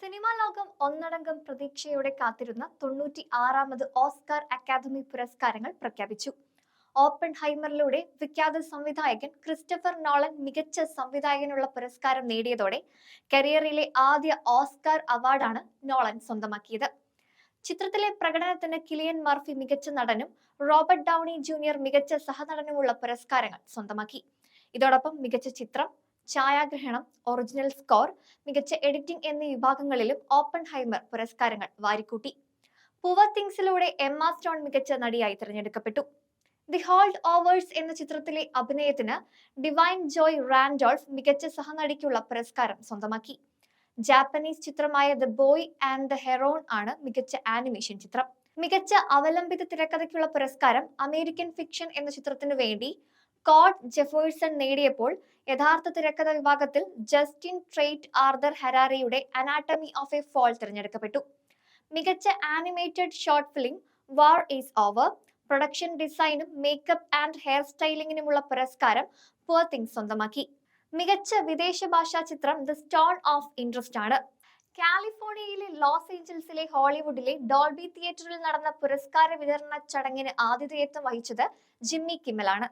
Cinema ലോകം ഒന്നടങ്കം പ്രതീക്ഷയോടെ കാത്തിരുന്ന 96ാമത് ഓസ്കാർ അക്കാദമി പുരസ്കാരങ്ങൾ പ്രഖ്യാപിച്ചു. ഓപ്പൺ ഹൈമറിലൂടെ വിഖ്യാത സംവിധായകൻ ക്രിസ്റ്റഫർ നോളൻ മികച്ച സംവിധായകനുള്ള പുരസ്കാരം നേടിയതോടെ കരിയറിലെ ആദ്യ ഓസ്കാർ അവാർഡാണ് നോളൻ സ്വന്തമാക്കിയത്. ചിത്രത്തിലെ പ്രകടനത്തിന് കിലിയൻ മർഫി മികച്ച നടനും റോബർട്ട് ഡൌണി ജൂനിയർ മികച്ച സഹനടനുമുള്ള പുരസ്കാരങ്ങൾ സ്വന്തമാക്കി. ഇതോടൊപ്പം മികച്ച ചിത്രം, ഛായാഗ്രഹണം, ഒറിജിനൽ സ്കോർ, മികച്ച എഡിറ്റിംഗ് എന്നീ വിഭാഗങ്ങളിലും ഓപ്പൺ ഹൈമർ പുരസ്കാരങ്ങൾ വാരിക്കൂട്ടി. പുവർ തിങ്സിലൂടെ എമ്മ സ്റ്റോൺ മികച്ച നടിയായി തിരഞ്ഞെടുക്കപ്പെട്ടു. ദി ഹോൾഡ് ഓവേഴ്സ് എന്ന ചിത്രത്തിലെ അഭിനയത്തിന് ഡിവൈൻ ജോയ് റാൻഡോൾഫ് മികച്ച സഹനടിക്കുള്ള പുരസ്കാരം സ്വന്തമാക്കി. ജാപ്പനീസ് ചിത്രമായ the boy and the heron ആണ് മികച്ച ആനിമേഷൻ ചിത്രം. മികച്ച അവലംബിത തിരക്കഥയ്ക്കുള്ള പുരസ്കാരം അമേരിക്കൻ ഫിക്ഷൻ എന്ന ചിത്രത്തിനു വേണ്ടി കോഡ് ജെഫേഴ്സൺ നേടിയപ്പോൾ യഥാർത്ഥ തിരക്കഥ വിഭാഗത്തിൽ ജസ്റ്റിൻ ട്രെയ്റ്റ് ആർതർ ഹരാരയുടെ അനാട്ടമി ഓഫ് എ ഫോൾ തിരഞ്ഞെടുക്കപ്പെട്ടു. മികച്ച animated short film War Is Over, production ഡിസൈനും മേക്കപ്പ് ആൻഡ് ഹെയർ സ്റ്റൈലിംഗിനുമുള്ള പുരസ്കാരം പുവർ തിങ്സ് സ്വന്തമാക്കി. മികച്ച വിദേശ ഭാഷാ ചിത്രം ദ സ്റ്റോൺ ഓഫ് ഇൻട്രസ്റ്റ് ആണ്. കാലിഫോർണിയയിലെ ലോസ് ഏഞ്ചൽസിലെ ഹോളിവുഡിലെ ഡോൾബി തിയേറ്ററിൽ നടന്ന പുരസ്കാര വിതരണ ചടങ്ങിന് ആതിഥേയത്വം വഹിച്ചത് ജിമ്മി കിമ്മലാണ്.